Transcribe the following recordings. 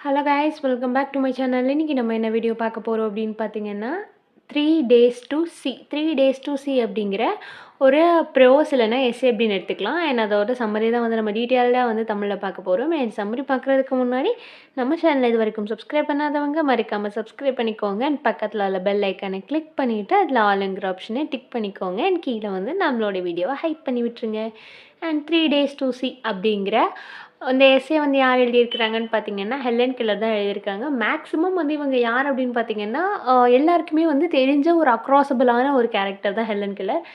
Hello guys, welcome back to my channel. இன்றைக்கி நம்ம என்ன வீடியோ பார்க்க போகிறோம் அப்படின்னு பார்த்தீங்கன்னா, 3 days to see அப்படிங்கிற ஒரு ப்ரோஸ் இல்லைனா எஸ்ஸே அப்படின்னு எடுத்துக்கலாம். அண்ட் அதோட சம்மரி தான் வந்து நம்ம டீட்டெயில்டாக வந்து தமிழில் பார்க்க போகிறோம். அண்ட் சம்மரி பார்க்குறதுக்கு முன்னாடி நம்ம சேனல் இது வரைக்கும் சப்ஸ்கிரைப் பண்ணாதவங்க மறக்காமல் சப்ஸ்கிரைப் பண்ணிக்கோங்க. அண்ட் பக்கத்தில் உள்ள பெல் ஐக்கானை கிளிக் பண்ணிவிட்டு அதில் ஆளுங்கிற ஆப்ஷனை டிக் பண்ணிக்கோங்க. அண்ட் கீழே வந்து நம்மளோட வீடியோவை ஹைப் பண்ணி விட்டுருங்க. அண்ட் 3 days to see அப்படிங்கிற அந்த எஸ்ஸே வந்து யார் எழுதியிருக்கிறாங்கன்னு பார்த்தீங்கன்னா, ஹெலன் கெல்லர் தான் எழுதியிருக்காங்க. மேக்ஸிமம் வந்து இவங்க யார் அப்படின்னு பார்த்தீங்கன்னா, எல்லாருக்குமே வந்து தெரிஞ்ச ஒரு அக்ராஸபிளான ஒரு கேரக்டர் தான் ஹெலன் கெல்லர்.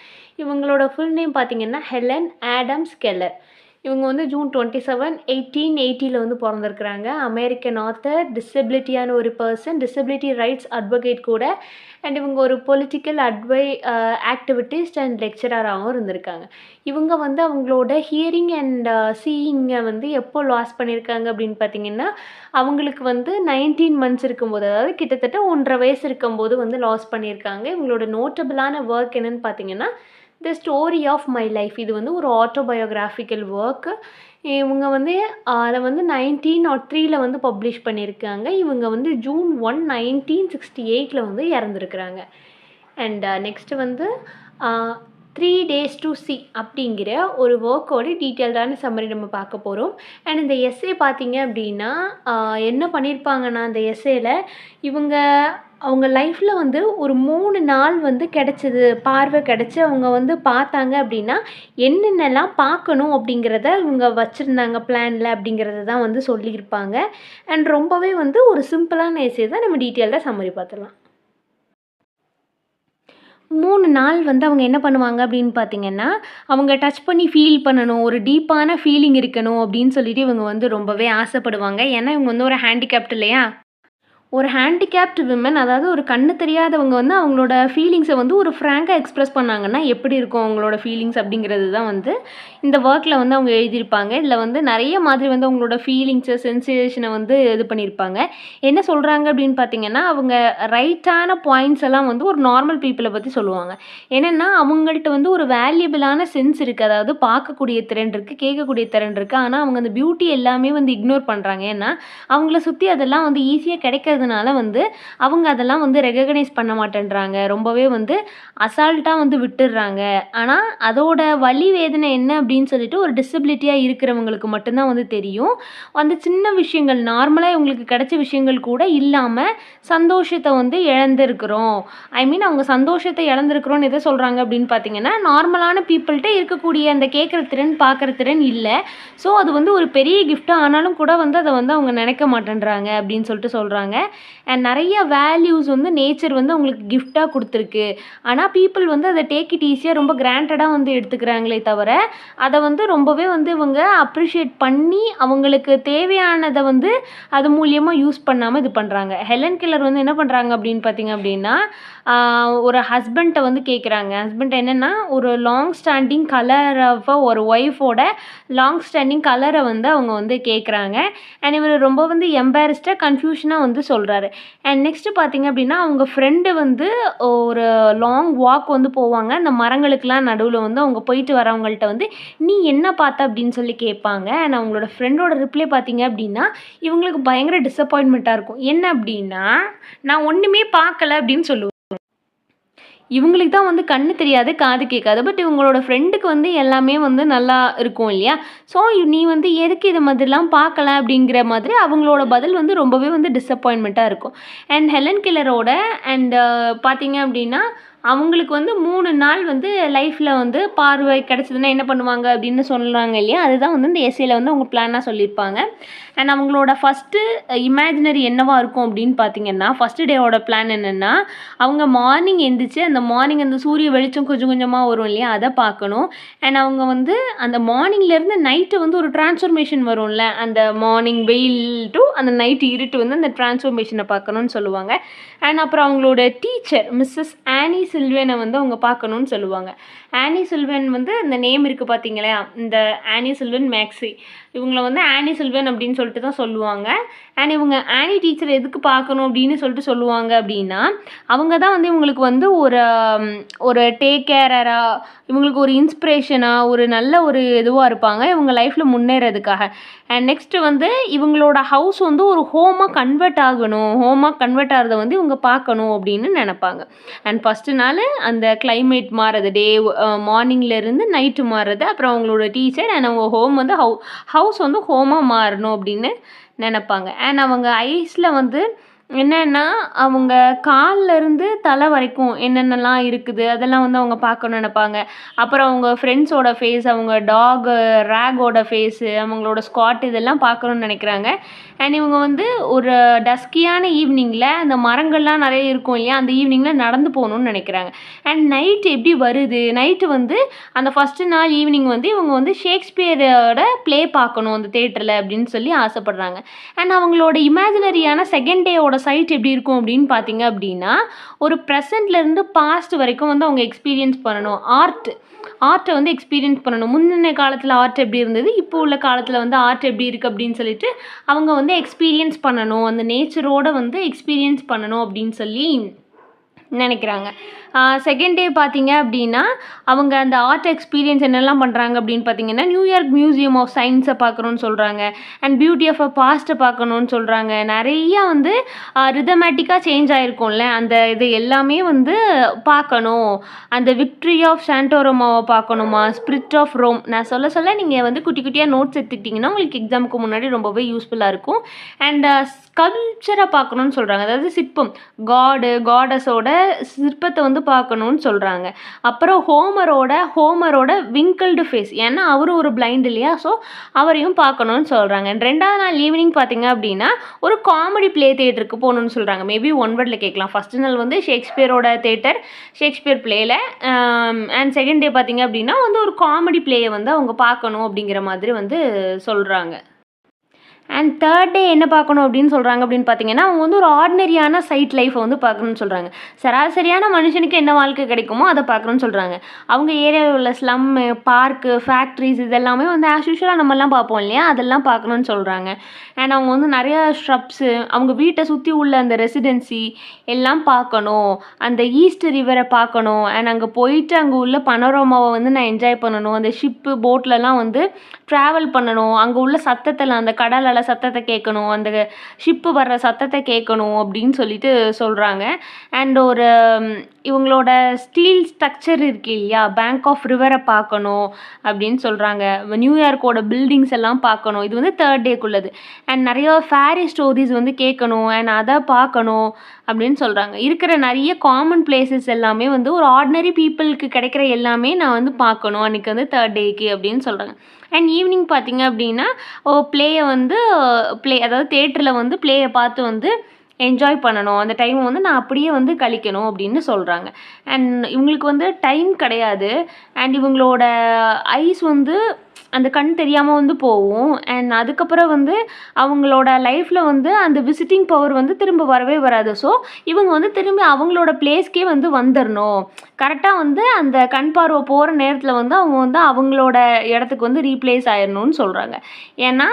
இவங்களோட ஃபுல் நேம் பார்த்தீங்கன்னா, ஹெலன் ஆடம்ஸ் கெல்லர். இவங்க வந்து June 27, 1880 வந்து பிறந்திருக்கிறாங்க. அமெரிக்கன் ஆத்தர், டிசபிலிட்டியான ஒரு பர்சன், டிசபிலிட்டி ரைட்ஸ் அட்வொகேட் கூட. அண்ட் இவங்க ஒரு பொலிட்டிக்கல் ஆக்டிவிட்டிஸ்ட் அண்ட் லெக்சரராகவும் இருந்திருக்காங்க. இவங்க வந்து அவங்களோட ஹியரிங் அண்ட் சீயிங்கை வந்து எப்போ லாஸ் பண்ணியிருக்காங்க அப்படின்னு பார்த்தீங்கன்னா, அவங்களுக்கு வந்து 19 months இருக்கும்போது, அதாவது கிட்டத்தட்ட 1.5 வயசு இருக்கும்போது வந்து லாஸ் பண்ணியிருக்காங்க. இவங்களோட நோட்டபிளான ஒர்க் என்னன்னு பார்த்தீங்கன்னா, the story of my life. இது வந்து ஒரு ஆட்டோபயோகிராஃபிக்கல் ஒர்க்கு. இவங்க வந்து அதை வந்து 1903 வந்து பப்ளிஷ் பண்ணியிருக்காங்க. இவங்க வந்து June 1, 1968 வந்து இறந்துருக்குறாங்க. அண்ட் நெக்ஸ்ட்டு வந்து 3 days to see அப்படிங்கிற ஒரு ஒர்க்கோட டீட்டெயில்டான சம்மரி நம்ம பார்க்க போகிறோம். அண்ட் இந்த எஸ்ஸே பார்த்தீங்க அப்படின்னா, என்ன பண்ணியிருப்பாங்கன்னா அந்த எஸ்ஸேல இவங்க அவங்க லைஃப்பில் வந்து ஒரு 3 நாள் வந்து பார்வை கிடச்சி அவங்க வந்து பார்த்தாங்க அப்படின்னா, என்னென்னலாம் பார்க்கணும் அப்படிங்கிறத இவங்க வச்சுருந்தாங்க பிளானில் அப்படிங்கிறத தான் வந்து சொல்லியிருப்பாங்க. அண்ட் ரொம்பவே வந்து ஒரு சிம்பிளான எஸ்ஸே தான். நம்ம டீட்டெயில்டாக சம்மரி பார்த்துடலாம். 3 நாள் வந்து அவங்க என்ன பண்ணுவாங்க அப்படின்னு பார்த்தீங்கன்னா, அவங்க டச் பண்ணி ஃபீல் பண்ணணும், ஒரு டீப்பான ஃபீலிங் இருக்கணும் அப்படின்னு சொல்லிட்டு இவங்க வந்து ரொம்பவே ஆசைப்படுவாங்க. ஏன்னா இவங்க வந்து ஒரு ஹேண்டிகேப்ட் இல்லையா? ஒரு ஹேண்டிகேப்ட் விமன், அதாவது ஒரு கண்ணு தெரியாதவங்க வந்து அவங்களோட ஃபீலிங்ஸை வந்து ஒரு ஃப்ராங்காக எக்ஸ்ப்ரெஸ் பண்ணாங்கன்னா எப்படி இருக்கும் அவங்களோட ஃபீலிங்ஸ் அப்படிங்கிறது தான் வந்து இந்த ஒர்க்கில் வந்து அவங்க எழுதியிருப்பாங்க. இதில் வந்து நிறைய மாதிரி வந்து அவங்களோட ஃபீலிங்ஸை, சென்சேஷனை வந்து இது பண்ணியிருப்பாங்க. என்ன சொல்கிறாங்க அப்படின்னு பார்த்தீங்கன்னா, அவங்க ரைட்டான பாயிண்ட்ஸ் எல்லாம் வந்து ஒரு நார்மல் பீப்புளை பற்றி சொல்லுவாங்க. என்னென்னா அவங்கள்ட்ட வந்து ஒரு வேல்யூபிளான சென்ஸ் இருக்குது, அதாவது பார்க்கக்கூடிய திறன் இருக்குது, கேட்கக்கூடிய திறன் இருக்குது. ஆனால் அவங்க அந்த பியூட்டி எல்லாமே வந்து இக்னோர் பண்ணுறாங்க. ஏன்னா அவங்கள சுற்றி அதெல்லாம் வந்து ஈஸியாக கிடைக்கிறதுனால வந்து அவங்க அதெல்லாம் வந்து ரெகக்னைஸ் பண்ண மாட்டேன்றாங்க. ரொம்பவே வந்து அசால்ட்டாக வந்து விட்டுடுறாங்க. ஆனால் அதோட வலி வேதனை என்ன அப்படின்னு சொல்லிட்டு ஒரு டிசபிலிட்டியாக இருக்கிறவங்களுக்கு மட்டும்தான் வந்து தெரியும். அந்த சின்ன விஷயங்கள், நார்மலாக இவங்களுக்கு கிடைச்ச விஷயங்கள் கூட இல்லாமல் சந்தோஷத்தை வந்து இழந்திருக்கிறோம். அவங்க சந்தோஷத்தை இழந்திருக்கிறோன்னு எதை சொல்கிறாங்க அப்படின்னு பார்த்தீங்கன்னா, நார்மலான பீப்புள்கிட்ட இருக்கக்கூடிய அந்த கேட்குற திறன், பார்க்குற திறன் இல்லை. ஸோ அது வந்து ஒரு பெரிய கிஃப்ட்டு. ஆனாலும் கூட வந்து அதை வந்து அவங்க நினைக்க மாட்டேன்றாங்க அப்படின்னு சொல்லிட்டு சொல்கிறாங்க. அண்ட் நிறைய வேல்யூஸ் வந்து நேச்சர் வந்து அவங்களுக்கு கிஃப்டாக கொடுத்துருக்கு. ஆனால் பீப்புள் வந்து அதை டேக் இட் ஈஸியாக ரொம்ப கிராண்டடாக வந்து எடுத்துக்கிறாங்களே தவிர, அதை வந்து ரொம்பவே வந்து இவங்க அப்ரிஷியேட் பண்ணி அவங்களுக்கு தேவையானதை வந்து அது மூலியமாக யூஸ் பண்ணாமல் இது பண்ணுறாங்க. ஹெலன் கெல்லர் வந்து என்ன பண்ணுறாங்க அப்படின்னு பார்த்தீங்க அப்படின்னா, ஒரு ஹஸ்பண்ட்டை வந்து கேட்குறாங்க. ஹஸ்பண்ட் என்னென்னா, ஒரு லாங் ஸ்டாண்டிங் கலர் ஆஃப் ஒரு ஒய்ஃபோட லாங் ஸ்டாண்டிங் கலரை வந்து அவங்க வந்து கேட்குறாங்க. அண்ட் இவர் ரொம்ப வந்து எம்பாரஸ்டாக, கன்ஃபியூஷனாக வந்து சொல்கிறாரு. அண்ட் நெக்ஸ்ட்டு பார்த்தீங்க அப்படின்னா, அவங்க ஃப்ரெண்டு வந்து ஒரு லாங் வாக் வந்து போவாங்க. அந்த மரங்களுக்கெலாம் நடுவில் வந்து அவங்க போயிட்டு வரவங்கள்ட்ட வந்து, நீ என்ன பார்த்த அப்படின்னு சொல்லி கேட்பாங்க. அண்ட் அவங்களோட ஃப்ரெண்டோட ரிப்ளை பார்த்தீங்க அப்படின்னா, இவங்களுக்கு பயங்கர டிசப்பாயின்மெண்ட்டாக இருக்கும். என்ன அப்படின்னா, நான் ஒன்றுமே பார்க்கல அப்படின்னு சொல்லுவாங்க. இவங்களுக்கு தான் வந்து கண்ணு தெரியாது, காது கேட்காது. பட் இவங்களோட ஃப்ரெண்டுக்கு வந்து எல்லாமே வந்து நல்லா இருக்கும் இல்லையா? ஸோ நீ வந்து எதுக்கு இது மாதிரிலாம் பார்க்கல அப்படிங்கிற மாதிரி அவங்களோட பதில் வந்து ரொம்பவே வந்து டிசப்பாயின்மெண்ட்டாக இருக்கும். அண்ட் ஹெலன் கெல்லரோட பார்த்தீங்க அப்படின்னா, அவங்களுக்கு வந்து 3 நாள் வந்து லைஃப்பில் வந்து பார்வை கிடச்சதுன்னா என்ன பண்ணுவாங்க அப்படின்னு சொல்கிறாங்க இல்லையா? அதுதான் வந்து இந்த எஸ்ஸேல வந்து அவங்க பிளானாக சொல்லியிருப்பாங்க. அண்ட் அவங்களோட ஃபஸ்ட்டு இமேஜினரி என்னவாக இருக்கும் அப்படின்னு பார்த்தீங்கன்னா, ஃபஸ்ட்டு டேவோட பிளான் என்னென்னா, அவங்க மார்னிங் எந்திரிச்சு அந்த மார்னிங் அந்த சூரிய வெளிச்சம் கொஞ்சம் கொஞ்சமாக வரும் இல்லையா? அதை பார்க்கணும். அண்ட் அவங்க வந்து அந்த மார்னிங்லேருந்து நைட்டு வந்து ஒரு டிரான்ஸ்ஃபர்மேஷன் வரும்ல, அந்த மார்னிங் வெயில் டு அந்த நைட்டு இருட்டு வந்து அந்த டிரான்ஸ்ஃபர்மேஷனை பார்க்கணுன்னு சொல்லுவாங்க. அண்ட் அப்புறம் அவங்களோட டீச்சர் மிஸ்ஸஸ் ஆனி சில்வனை வந்து அவங்க பார்க்கணுன்னு சொல்லுவாங்க. ஆனி சில்வன் வந்து இந்த நேம் இருக்குது பார்த்தீங்களா, இந்த ஆனி சில்வன் மேக்ஸி, இவங்கள வந்து ஆனி சில்வன் அப்படின்னு சொல்லிட்டு தான் சொல்லுவாங்க. அண்ட் இவங்க ஆனி டீச்சர் எதுக்கு பார்க்கணும் அப்படின்னு சொல்லிட்டு சொல்லுவாங்க அப்படின்னா, அவங்க தான் வந்து இவங்களுக்கு வந்து ஒரு டேக் கேரராக, இவங்களுக்கு ஒரு இன்ஸ்பிரேஷனாக, ஒரு நல்ல ஒரு இதுவாக இருப்பாங்க இவங்க லைஃப்பில் முன்னேறதுக்காக. அண்ட் நெக்ஸ்ட்டு வந்து இவங்களோட ஹவுஸ் வந்து ஒரு ஹோமாக கன்வெர்ட் ஆகிறத வந்து இவங்க பார்க்கணும் அப்படின்னு நினைப்பாங்க. அண்ட் ஃபஸ்ட்டு நாள் அந்த கிளைமேட் மாறுறது, மார்னிங்லேருந்து நைட்டு மாறுறது, அப்புறம் அவங்களோட டீச்சர் அண்ட் அவங்க ஹோம் வந்து ஹவுஸ் வந்து ஹோமாக மாறணும் அப்படின்னு நினைப்பாங்க. அண்ட் அவங்க ஐஸில் வந்து என்னன்னா, அவங்க கால்லேருந்து தலை வரைக்கும் என்னென்னலாம் இருக்குது, அதெல்லாம் வந்து அவங்க பார்க்கணும்னு நெனைப்பாங்க. அப்புறம் அவங்க ஃப்ரெண்ட்ஸோட ஃபேஸ், அவங்க ராகோட ஃபேஸு, அவங்களோட ஸ்குவாட் இதெல்லாம் பார்க்கணும்னு நெனைக்கிறாங்க. அண்ட் இவங்க வந்து ஒரு டஸ்கியான ஈவினிங்கில் அந்த மரங்கள்லாம் நெறைய இருக்கும் இல்லையா? அந்த ஈவினிங்கில் நடந்து போகணும்னு நெனைக்கிறாங்க. அண்ட் நைட் எப்படி வருது? நைட்டு வந்து அந்த ஃபஸ்ட்டு நாள் ஈவினிங் வந்து இவங்க வந்து ஷேக்ஸ்பியரோட ப்ளே பார்க்கணும் அந்த தியேட்டரில் அப்படின்னு சொல்லி ஆசைப்படுறாங்க. அண்ட் அவங்களோட இமேஜினரியான செகண்ட் டேவோட சைட் எப்படி இருக்கும் அப்படின்னு பார்த்தீங்க அப்படின்னா, ஒரு ப்ரெசென்ட்லேருந்து பாஸ்ட் வரைக்கும் வந்து அவங்க எக்ஸ்பீரியன்ஸ் பண்ணணும். ஆர்ட்டை வந்து எக்ஸ்பீரியன்ஸ் பண்ணணும். முன்ன காலத்தில் ஆர்ட் எப்படி இருந்தது, இப்போ உள்ள காலத்தில் வந்து ஆர்ட் எப்படி இருக்குது அப்படின்னு சொல்லிட்டு அவங்க வந்து எக்ஸ்பீரியன்ஸ் பண்ணணும். அந்த நேச்சரோட வந்து எக்ஸ்பீரியன்ஸ் பண்ணணும் அப்படின்னு சொல்லி நினைக்கிறாங்க. செகண்ட் டே பார்த்தீங்க அப்படின்னா, அவங்க அந்த ஆர்ட் எக்ஸ்பீரியன்ஸ் என்னெல்லாம் பண்ணுறாங்க அப்படின்னு பார்த்தீங்கன்னா, நியூயார்க் மியூசியம் ஆஃப் சயின்ஸை பார்க்கணுன்னு சொல்கிறாங்க. அண்ட் பியூட்டி ஆஃப் அ பாஸ்ட்டை பார்க்கணுன்னு சொல்கிறாங்க. நிறையா வந்து ரிதமேட்டிக்காக சேஞ்ச் ஆகிருக்கும்ல, அந்த இது எல்லாமே வந்து பார்க்கணும். அந்த விக்ட்ரி ஆஃப் சாண்டோரமாவை பார்க்கணுமா, ஸ்பிரிட் ஆஃப் ரோம். நான் சொல்ல நீங்கள் வந்து குட்டி குட்டியாக நோட்ஸ் எடுத்துக்கிட்டிங்கன்னா உங்களுக்கு எக்ஸாமுக்கு முன்னாடி ரொம்பவே யூஸ்ஃபுல்லாக இருக்கும். அண்ட் ஸ்கல்ப்சரை பார்க்கணுன்னு சொல்கிறாங்க. அதாவது சிற்பம், காடஸோட சிற்பத்தை வந்து பார்க்கணுன்னு சொல்கிறாங்க. அப்புறம் ஹோமரோட விங்கிள்டு ஃபேஸ், ஏன்னா அவரும் ஒரு பிளைண்ட் இல்லையா, ஸோ அவரையும் பார்க்கணுன்னு சொல்கிறாங்க. ரெண்டாவது நாள் ஈவினிங் பார்த்தீங்க அப்படின்னா ஒரு காமெடி ப்ளே தியேட்டருக்கு போகணுன்னு சொல்கிறாங்க. மேபி ஒன் வேர்டில் கேட்கலாம். ஃபஸ்ட்டு நாள் வந்து ஷேக்ஸ்பியரோட தியேட்டர், ஷேக்ஸ்பியர் ப்ளேயில். அண்ட் செகண்ட் டே பார்த்தீங்க அப்படின்னா வந்து ஒரு காமெடி ப்ளேயை வந்து அவங்க பார்க்கணும் அப்படிங்கிற மாதிரி வந்து சொல்கிறாங்க. அண்ட் தேர்ட் டே என்ன பார்க்கணும் அப்படின்னு சொல்கிறாங்க அப்படின்னு பார்த்தீங்கன்னா, அவங்க வந்து ஒரு ஆர்டினரியான லைஃப்பை வந்து பார்க்கணுன்னு சொல்கிறாங்க. சராசரியான மனுஷனுக்கு என்ன வாழ்க்கை கிடைக்குமோ அதை பார்க்கணுன்னு சொல்கிறாங்க. அவங்க ஏரியாவில் உள்ள ஸ்லம்மு, பார்க்கு, ஃபேக்ட்ரிஸ் இதெல்லாமே வந்து ஆஸ் யூஷுவலாக நம்மலாம் பார்ப்போம் இல்லையா, அதெல்லாம் பார்க்கணுன்னு சொல்கிறாங்க. அண்ட் அவங்க வந்து நிறையா ஷ்ரப்ஸு, அவங்க வீட்டை சுற்றி உள்ள அந்த ரெசிடென்சி எல்லாம் பார்க்கணும். அந்த ஈஸ்ட் ரிவரை பார்க்கணும். அண்ட் அங்கே போயிட்டு அங்கே உள்ள பனோரமாவை வந்து நான் என்ஜாய் பண்ணணும். அந்த ஷிப்பு, போட்லலாம் வந்து ட்ராவல் பண்ணணும். அங்கே உள்ள சத்தத்தில், அந்த கடல் சத்தத்தை கேட்கணும், அந்த ஷிப்பு வர்ற சத்தத்தை கேட்கணும் அப்படின்னு சொல்லிட்டு சொல்கிறாங்க. அண்ட் இவங்களோட ஸ்டீல் ஸ்ட்ரக்சர் இருக்கு இல்லையா, பேங்க் ஆஃப் ரிவரை பார்க்கணும் அப்படின்னு சொல்கிறாங்க. நியூயார்க்கோட பில்டிங்ஸ் எல்லாம் பார்க்கணும். இது வந்து தேர்ட் டேக்குள்ளது. அண்ட் நிறைய ஃபேரி ஸ்டோரிஸ் வந்து கேட்கணும் அண்ட் அதை பார்க்கணும் அப்படின்னு சொல்கிறாங்க. இருக்கிற நிறைய காமன் பிளேசஸ் எல்லாமே வந்து ஒரு ஆர்டினரி பீப்புளுக்கு கிடைக்கிற எல்லாமே நான் வந்து பார்க்கணும் அன்றைக்கி வந்து தேர்ட் டேக்கு அப்படின்னு சொல்கிறாங்க. அண்ட் ஈவினிங் பார்த்தீங்க அப்படின்னா அதாவது தியேட்டரில் வந்து ப்ளேயை பார்த்து வந்து என்ஜாய் பண்ணணும். அந்த டைமை வந்து நான் அப்படியே வந்து கழிக்கணும் அப்படின்னு சொல்கிறாங்க. அண்ட் இவங்களுக்கு வந்து டைம் கிடையாது. அண்ட் இவங்களோட ஐஸ் வந்து அந்த கண் தெரியாமல் வந்து போகும். அண்ட் அதுக்கப்புறம் வந்து அவங்களோட லைஃப்பில் வந்து அந்த விசிட்டிங் பவர் வந்து திரும்ப வரவே வராது. ஸோ இவங்க வந்து திரும்பி அவங்களோட பிளேஸ்க்கே வந்து வந்துடணும். கரெக்டாக வந்து அந்த கண் பார்வை போகிற நேரத்தில் வந்து அவங்க வந்து அவங்களோட இடத்துக்கு வந்து ரீப்ளேஸ் ஆயிடணும்னு சொல்கிறாங்க. ஏன்னா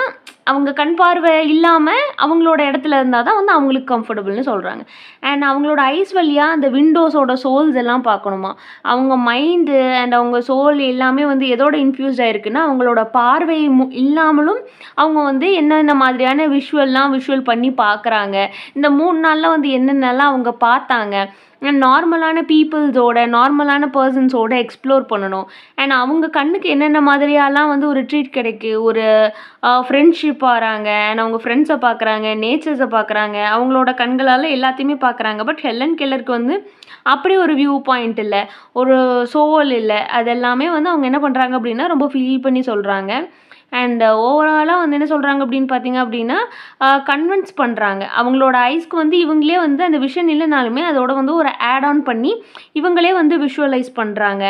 அவங்க கண் பார்வை இல்லாமல் அவங்களோட இடத்துல இருந்தால் தான் வந்து அவங்களுக்கு கம்ஃபர்டபுள்னு சொல்கிறாங்க. அண்ட் அவங்களோட ஐஸ் வழியாக அந்த விண்டோஸோட சோல்ஸ் எல்லாம் பார்க்கணுமா. அவங்க மைண்டு அண்ட் அவங்க சோல் எல்லாமே வந்து எதோட இன்ஃப்யூஸ்ட் ஆகிருக்குன்னா அவங்களோட பார்வை இல்லாமலும் அவங்க வந்து என்னென்ன மாதிரியான விஷுவல் பண்ணி பார்க்குறாங்க. இந்த 3 நாளில் வந்து என்னென்னலாம் அவங்க பார்த்தாங்க. நார்மலான நார்மலான பர்சன்ஸோட எக்ஸ்ப்ளோர் பண்ணணும். அண்ட் அவங்க கண்ணுக்கு என்னென்ன மாதிரியாலாம் வந்து ஒரு ட்ரீட் கிடைக்கு, ஒரு ஃப்ரெண்ட்ஷிப் ஆகிறாங்க அண்ட் அவங்க ஃப்ரெண்ட்ஸை பார்க்குறாங்க, நேச்சர்ஸை பார்க்குறாங்க, அவங்களோட கண்களால் எல்லாத்தையுமே பார்க்குறாங்க. பட் ஹெலன் கெல்லருக்கு வந்து அப்படி ஒரு வியூ பாயிண்ட் இல்லை, ஒரு சோல் இல்லை. அதெல்லாமே வந்து அவங்க என்ன பண்ணுறாங்க அப்படின்னா ரொம்ப ஃபீல் பண்ணி சொல்கிறாங்க. அண்ட் ஓவராலாக வந்து என்ன சொல்கிறாங்க அப்படின்னு பார்த்தீங்க அப்படின்னா கன்வின்ஸ் பண்ணுறாங்க. அவங்களோட ஐஸ்க்கு வந்து இவங்களே வந்து அந்த விஷன் இல்லைனாலுமே அதோட வந்து ஒரு ஆட் ஆன் பண்ணி இவங்களே வந்து விஷுவலைஸ் பண்ணுறாங்க.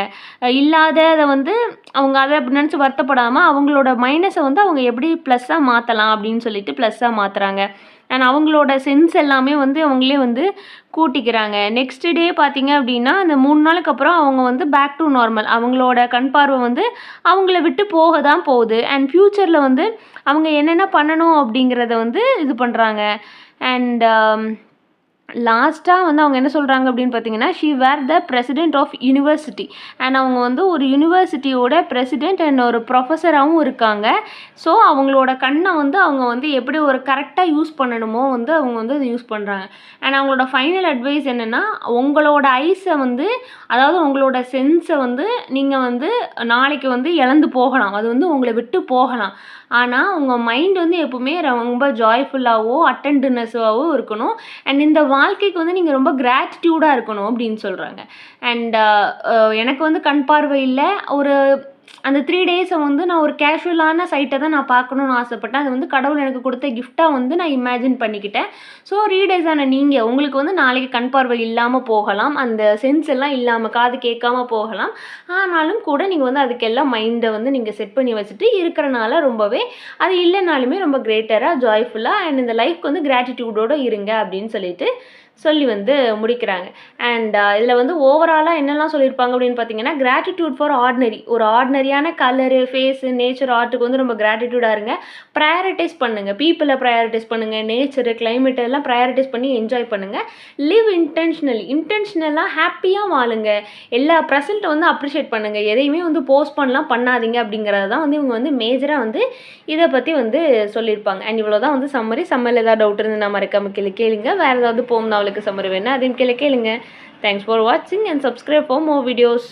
இல்லாததை வந்து அவங்க அதை அப்படி நினச்சி வருத்தப்படாமல் அவங்களோட மைனஸை வந்து அவங்க எப்படி ப்ளஸ்ஸாக மாற்றலாம் அப்படின்னு சொல்லிட்டு ப்ளஸ்ஸாக மாற்றுறாங்க. அண்ட் அவங்களோட சென்ஸ் எல்லாமே வந்து அவங்களே வந்து கூட்டிக்கிறாங்க. நெக்ஸ்ட் டே பார்த்தீங்க அப்படின்னா அந்த 3 நாளுக்கு அப்புறம் அவங்க வந்து பேக் டு நார்மல். அவங்களோட கண் பார்வை வந்து அவங்கள விட்டு போக தான் போகுது. அண்ட் ஃப்யூச்சரில் வந்து அவங்க என்னென்ன பண்ணணும் அப்படிங்கிறத வந்து இது பண்ணுறாங்க. அண்ட் லாஸ்ட்டா வந்து அவங்க என்ன சொல்றாங்க அப்படின்னு பார்த்தீங்கன்னா, she were the president of university. And அவங்க வந்து ஒரு யுனிவர்சிட்டியோட பிரசிடென்ட் அண்ட் ஒரு ப்ரொஃபஸராவும் இருக்காங்க. ஸோ, அவங்களோட கண்ண வந்து அவங்க வந்து எப்படி ஒரு கரெக்ட்டா யூஸ் பண்ணணுமோ வந்து அவங்க வந்து அத யூஸ் பண்றாங்க. அண்ட் அவங்களோட ஃபைனல் அட்வைஸ் என்னன்னா, உங்களோட ஐஸ வந்து அதாவது உங்களோட சென்ஸ வந்து நீங்க வந்து நாளைக்கு வந்து இழந்து போகலாம். அது வந்து உங்கள விட்டு போகலாம். ஆனா, உங்க மைண்ட் வந்து எப்பவுமே ரொம்ப ஜாய்ஃபுல்லாவோ, அட்டென்டிவ்னஸாவோ இருக்கணும். அண்ட் இந்த வாழ்க்கைக்கு வந்து நீங்க ரொம்ப கிராட்டிட்யூடா இருக்கணும் அப்படின்னு சொல்றாங்க. அண்ட் எனக்கு வந்து கண் பார்வை இல்ல. ஒரு அந்த 3 டேஸ வந்து நான் ஒரு கேஷுவலான சைட்ட தான் நான் பார்க்கணும்னு ஆசைப்பட்டேன். அது வந்து கடவுள் எனக்கு குடுத்த கிஃப்ட்டா வந்து நான் இமேஜின் பண்ணிக்கிட்டேன். ஸோ ரீடர்ஸான நீங்க உங்களுக்கு வந்து நாளைக்கு கண் பார்வை இல்லாம போகலாம். அந்த சென்ஸ் எல்லாம் இல்லாம காது கேட்காம போகலாம். ஆனாலும் கூட நீங்க வந்து அதுக்கெல்லாம் மைண்ட வந்து நீங்க செட் பண்ணி வச்சுட்டு இருக்கிறனால ரொம்பவே அது இல்லனாலுமே ரொம்ப கிரேட்டரா, ஜாய்ஃபுல்லா அண்ட் இந்த லைஃப்க்கு வந்து கிராட்டிட்யூடோட இருங்க அப்படின்னு சொல்லிட்டு சொல்லி வந்து முடிக்கிறாங்க. அண்ட் இதில வந்து ஓவராலா என்னலாம் சொல்லியிருப்பாங்க அப்படின்னு பார்த்தீங்கன்னா, கிராட்டிட்யூட் ஃபார் ஆர்டினரி. ஒரு ஆர்டினரியான கலரு, ஃபேஸு, நேச்சர், ஆர்ட்டுக்கு வந்து ரொம்ப கிராட்டிட்யூடா இருங்க. ப்ரையாரிட்டைஸ் பண்ணுங்க. பீப்பிள ப்ரையாரிட்டைஸ் பண்ணுங்க. நேச்சரு, கிளைமேட் எல்லாம் ப்ரையாரிட்டைஸ் பண்ணி என்ஜாய் பண்ணுங்க. Live intentionally. இன்டென்ஷனலா ஹாப்பியா வாழுங்க. எல்லா ப்ரெசென்ட்ட வந்து அப்ரிஷியேட் பண்ணுங்க. எதையுமே வந்து போஸ்ட்போன்லாம் பண்ணாதீங்க அப்படிங்கிறது தான் வந்து இவங்க வந்து மேஜரா வந்து இத பத்தி வந்து சொல்லியிருப்பாங்க. அண்ட் இவ்வளோ தான் வந்து சம்மரி. சம்மரில ஏதாவது டவுட் இருந்தா மறக்காம கீழ கேளுங்க. வேற ஏதாவது போம் நாவலுக்கு சம்மரி வேணுனா அதையும் கீழ கேளுங்க. தேங்க்ஸ் ஃபார் வாட்சிங் and subscribe for more videos.